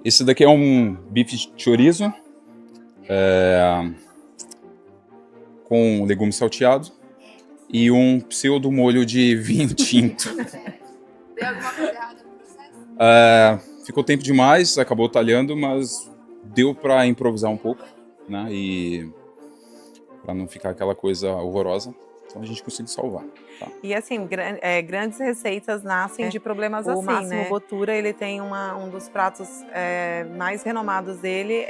Esse daqui é um bife de chorizo com legumes salteados e um pseudo molho de vinho tinto. Deu alguma coisa errada no processo? Ficou tempo demais, acabou talhando, mas deu para improvisar um pouco, né? E para não ficar aquela coisa horrorosa, então a gente conseguiu salvar. Tá? E assim, grandes receitas nascem de problemas assim, né? O Máximo Bottura, ele tem um dos pratos mais renomados dele,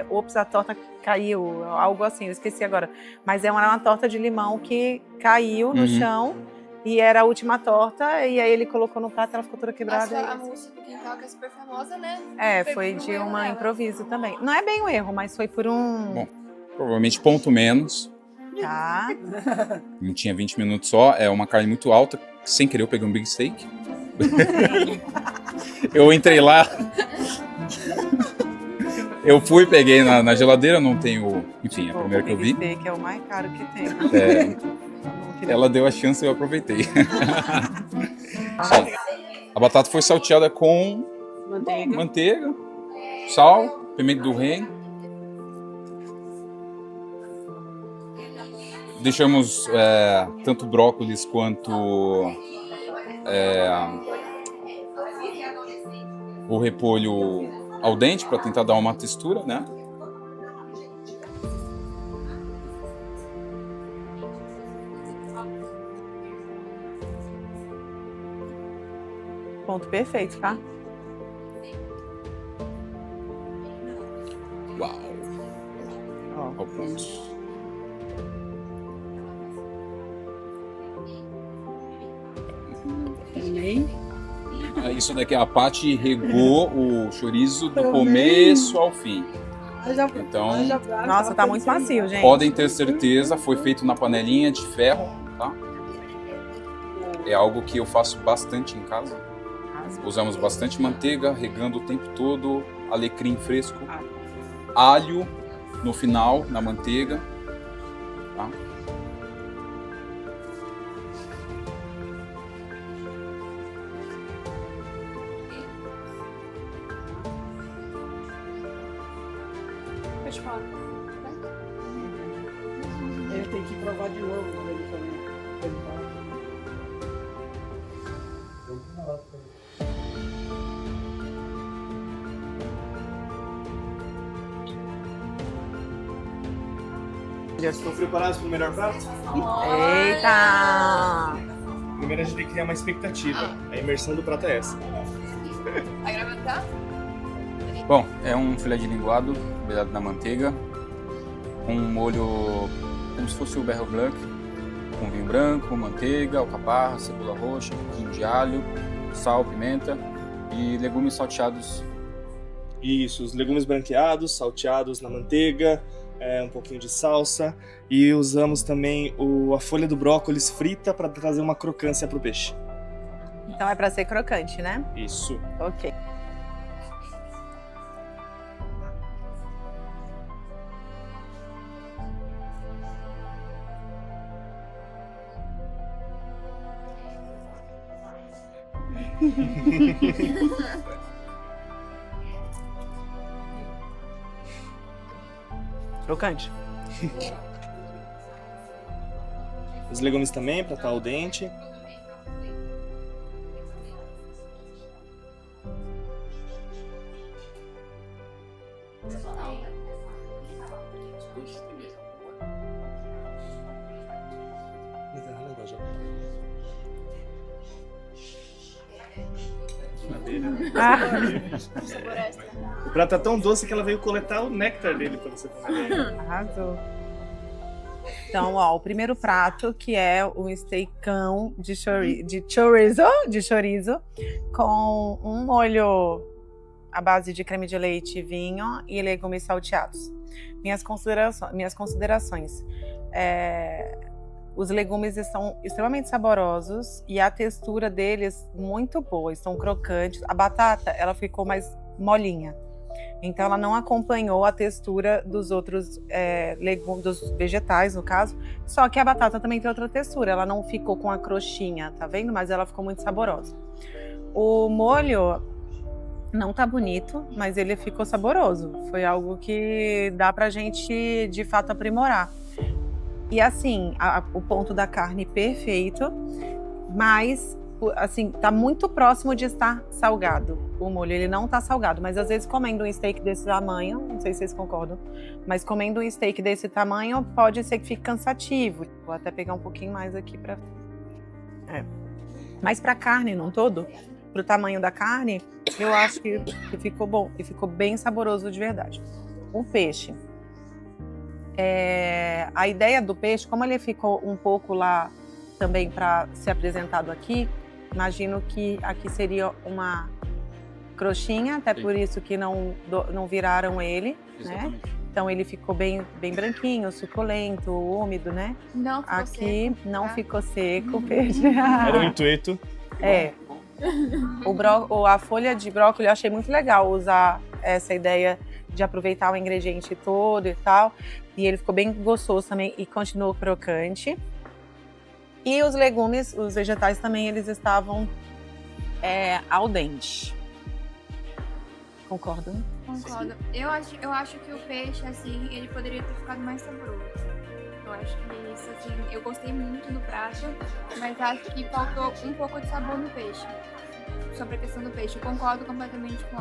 ops, a torta caiu, algo assim, eu esqueci agora. Mas era uma torta de limão que caiu no chão, e era a última torta, e aí ele colocou no prato, ela ficou toda quebrada. A mousse do quintal, que é super famosa, né? Foi de um improviso também. Não é bem um erro, mas foi por um... Bom, provavelmente ponto menos. Tá. Não tinha 20 minutos só, é uma carne muito alta. Sem querer eu peguei um big steak. Eu entrei lá. Eu fui, peguei na geladeira, não tenho... Enfim, é a primeira que eu vi. O big steak é o mais caro que tem. Ela deu a chance e eu aproveitei. A batata foi salteada com manteiga, sal, pimenta do reino. Deixamos tanto brócolis quanto o repolho ao dente para tentar dar uma textura, né? Ponto perfeito, tá? Uau! Ao ponto. Isso daqui, a Paty regou o chorizo do começo ao fim. Então, nossa, tá muito macio, gente. Podem ter certeza, foi feito na panelinha de ferro, tá? É algo que eu faço bastante em casa. Usamos bastante manteiga, regando o tempo todo, alecrim fresco, alho no final, na manteiga, tá? Deixa eu falar. Ele tem que provar de novo quando ele também. Estão preparados para o melhor prato? Eita! Primeiro a gente tem que criar uma expectativa. A imersão do prato é essa. Vai gravando, tá? Bom, é um filé de linguado, grelhado na manteiga, com um molho como se fosse o Beurre Blanc, com vinho branco, manteiga, alcaparra, cebola roxa, um pouquinho de alho, sal, pimenta e legumes salteados. Isso, os legumes branqueados, salteados na manteiga, um pouquinho de salsa, e usamos também a folha do brócolis frita para trazer uma crocância para o peixe. Então é para ser crocante, né? Isso. Ok. Crocante. Os legumes também, para estar ao dente. O prato tá tão doce que ela veio coletar o néctar dele para você comer. Arrasou. Então, ó, o primeiro prato, que é o steakão de chorizo, com um molho à base de creme de leite, vinho e legumes salteados. Minhas considerações. Os legumes estão extremamente saborosos e a textura deles muito boa, estão crocantes. A batata, ela ficou mais molinha. Então ela não acompanhou a textura dos outros legumes, dos vegetais no caso, só que a batata também tem outra textura, ela não ficou com a crostinha, tá vendo? Mas ela ficou muito saborosa. O molho Não tá bonito, mas ele ficou saboroso. Foi algo que dá pra gente, de fato, aprimorar. E assim, o ponto da carne perfeito, mas assim, tá muito próximo de estar salgado. O molho, ele não tá salgado, mas às vezes comendo um steak desse tamanho, não sei se vocês concordam, mas comendo um steak desse tamanho pode ser que fique cansativo. Vou até pegar um pouquinho mais aqui pra... Mas pra carne, não todo, pro tamanho da carne, eu acho que ficou bom e ficou bem saboroso de verdade. O peixe. A ideia do peixe, como ele ficou um pouco lá também para ser apresentado aqui, imagino que aqui seria uma crostinha, até por isso que não viraram ele, né? Então ele ficou bem branquinho, suculento, úmido, né? Não ficou aqui seco, não tá? ficou seco o peixe. Era o intuito. A folha de brócolis eu achei muito legal usar essa ideia de aproveitar o ingrediente todo e tal. E ele ficou bem gostoso também e continuou crocante. E os legumes, os vegetais também, eles estavam al dente. Concordam? Concordo. Eu acho que o peixe, assim, ele poderia ter ficado mais saboroso. Eu acho que isso, assim, eu gostei muito do prato, mas acho que faltou um pouco de sabor no peixe. Sobre a questão do peixe, eu concordo completamente com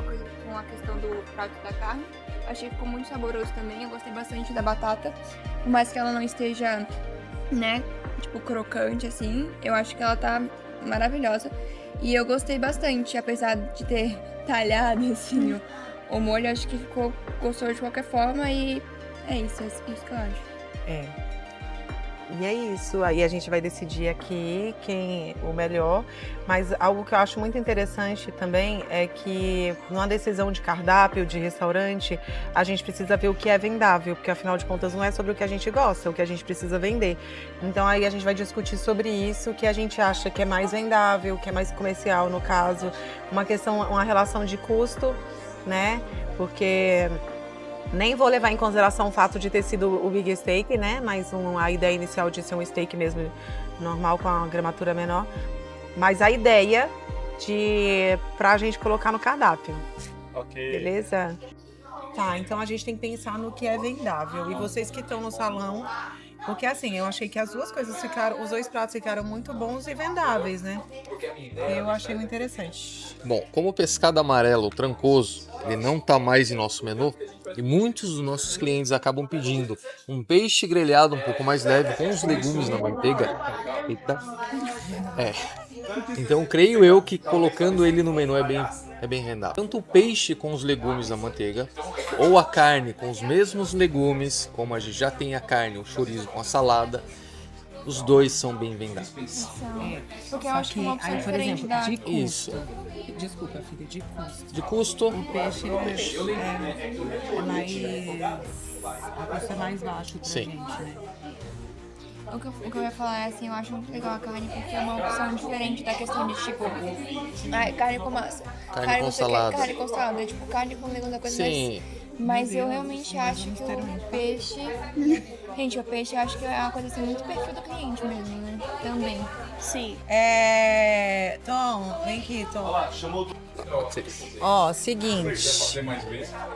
a questão do prato da carne. Achei que ficou muito saboroso também, eu gostei bastante da batata. Por mais que ela não esteja, né, tipo, crocante, assim, eu acho que ela tá maravilhosa. E eu gostei bastante, apesar de ter talhado, assim, o molho, acho que ficou gostoso de qualquer forma e é isso que eu acho. E é isso, aí a gente vai decidir aqui o melhor, mas algo que eu acho muito interessante também é que numa decisão de cardápio, de restaurante, a gente precisa ver o que é vendável, porque afinal de contas não é sobre o que a gente gosta, é o que a gente precisa vender. Então aí a gente vai discutir sobre isso, o que a gente acha que é mais vendável, o que é mais comercial no caso, uma relação de custo, né, porque... Nem vou levar em consideração o fato de ter sido o Big Steak, né? Mas a ideia inicial de ser um steak mesmo normal, com a gramatura menor. Mas a ideia pra gente colocar no cardápio. Ok. Beleza? Tá, então a gente tem que pensar no que é vendável. E vocês que estão no salão... Porque assim, eu achei que as duas coisas os 2 pratos ficaram muito bons e vendáveis, né? Eu achei muito interessante. Bom, como o pescado amarelo trancoso, ele não está mais em nosso menu, e muitos dos nossos clientes acabam pedindo um peixe grelhado um pouco mais leve, com os legumes na manteiga. Eita. Então, creio eu que colocando ele no menu é bem rendável. Tanto o peixe com os legumes na manteiga, ou a carne com os mesmos legumes, como a gente já tem a carne, o chorizo com a salada, os dois são bem vendáveis. Porque eu acho que uma opção diferente da... de custo. Isso. Desculpa, filha, de custo. De custo, O peixe o custo é mais baixo pra gente, né? O que eu ia falar é assim, eu acho muito legal a carne porque é uma opção diferente da questão de tipo carne com massa. Carne com salada. Carne com salada, tipo carne com legumes, da coisa sim. Mas eu realmente acho que o peixe... Gente, o peixe eu acho que é uma coisa assim, muito perfil do cliente mesmo, né? Também. Sim. Tom, vem aqui, Tom. Pode ser. Ó, seguinte.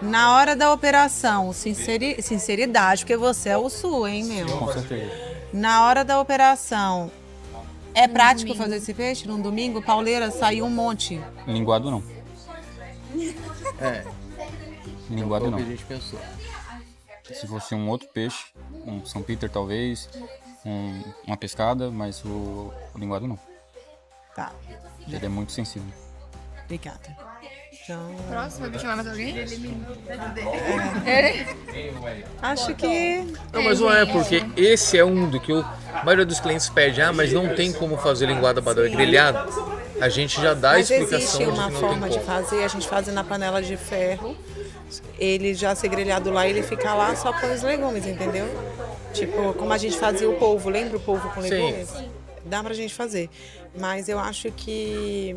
Na hora da operação, sinceridade, porque você é o sul, hein, meu? Com certeza. Na hora da operação, é prático fazer esse peixe num domingo? Pauleira, saiu um monte. Linguado não. Linguado Foi o não. que a gente pensou. Se fosse um outro peixe, um São Peter talvez, uma pescada, mas o linguado não. Tá, Ele é muito sensível. obrigada. Então, Próximo, vai chamar mais alguém? acho que... Não, mas não é, porque esse é um do que a maioria dos clientes pede, mas não tem como fazer linguado badal grelhado. A gente já dá a Mas explicação existe de uma que não forma tem de como. fazer, a gente faz na panela de ferro, ele já ser grelhado lá, ele fica lá só com os legumes, entendeu? Tipo, como a gente fazia o polvo, lembra o polvo com legumes? Sim. Dá pra gente fazer, mas eu acho que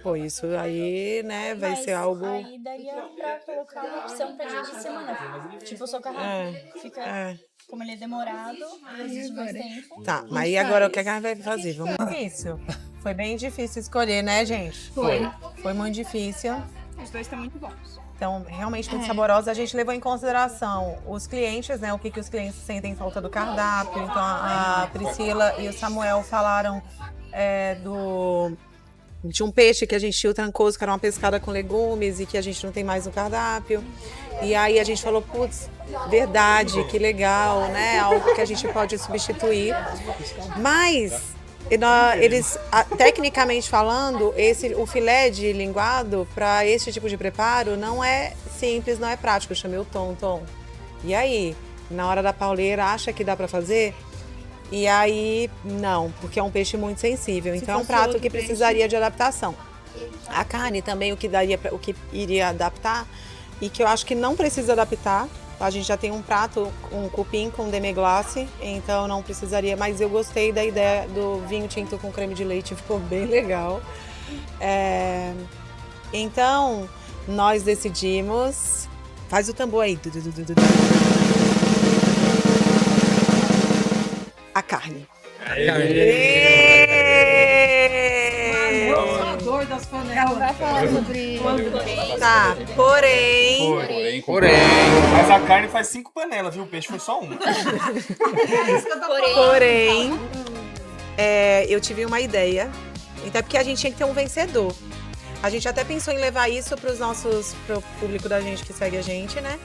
pô, isso aí, né, vai ser algo... Aí daria pra colocar uma opção pra dia de semana. Tipo, o socarrão fica... Como ele é demorado, exige mais tempo. Tá, mas e agora o que a gente vai fazer? Vamos difícil. Foi bem difícil escolher, né, gente? Foi. Foi muito difícil. Os dois estão muito bons. Então, realmente muito saborosa. A gente levou em consideração os clientes, né? O que os clientes sentem falta do cardápio. Então, a Priscila e o Samuel falaram de um peixe que a gente tinha o trancoso, que era uma pescada com legumes e que a gente não tem mais no cardápio. E aí a gente falou, putz, verdade, que legal, né? Algo que a gente pode substituir. Mas eles, tecnicamente falando, o filé de linguado para esse tipo de preparo não é simples, não é prático. Eu chamei o Tom. E aí, na hora da pauleira, acha que dá para fazer? E aí, não, porque é um peixe muito sensível. Então é um prato que precisaria de adaptação. A carne também, o que iria adaptar, e que eu acho que não precisa adaptar. A gente já tem um prato, um cupim com demi-glace, então não precisaria. Mas eu gostei da ideia do vinho tinto com creme de leite, ficou bem legal. Então, nós decidimos... Faz o tambor aí. A carne. Dois das panelas. Vai falar sobre... Tá, porém... Mas a carne faz 5 panelas, viu? O peixe foi só uma. Porém, eu tive uma ideia. Então é porque a gente tinha que ter um vencedor. A gente até pensou em levar isso pro público da gente que segue a gente, né?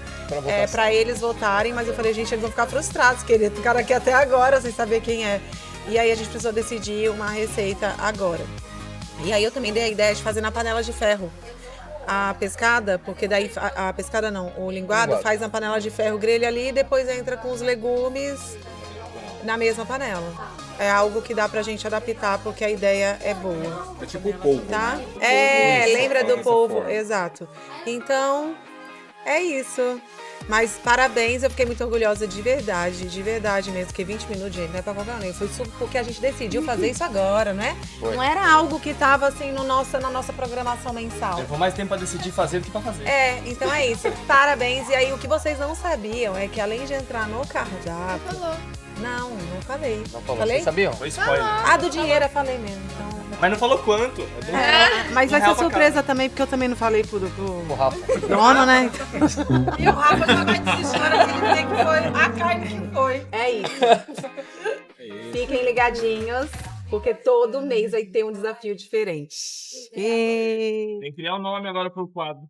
Pra eles votarem, mas eu falei, gente, eles vão ficar frustrados, que eles ficaram aqui até agora sem saber quem é. E aí a gente precisou decidir uma receita agora. E aí eu também dei a ideia de fazer na panela de ferro a pescada, porque daí a pescada não, o linguado faz na panela de ferro, grelha ali e depois entra com os legumes na mesma panela. É algo que dá pra gente adaptar, porque a ideia é boa. É tipo o polvo. Tá? Né? Lembra do Dessa polvo, forma. exato. Então, é isso. Mas parabéns, eu fiquei muito orgulhosa de verdade mesmo, porque 20 minutos, gente, não é pra qualquer um. Foi super porque a gente decidiu fazer isso agora, né? Foi. Não era algo que tava assim na nossa programação mensal. Levou mais tempo pra decidir fazer do que pra fazer. Então é isso. Parabéns. E aí, o que vocês não sabiam é que além de entrar no cardápio... Não falei. Não falou, Falei? vocês sabiam? Foi spoiler. Ah, do dinheiro eu falei mesmo, então... Mas não falou quanto. Mas vai vai ser ser surpresa também, porque eu também não falei pro O Rafa. dono, né? E o Rafa já vai desistir aqui de dizer que foi a carne que foi. É isso. Fiquem ligadinhos, porque todo mês vai ter um desafio diferente. Tem que criar um nome agora pro quadro.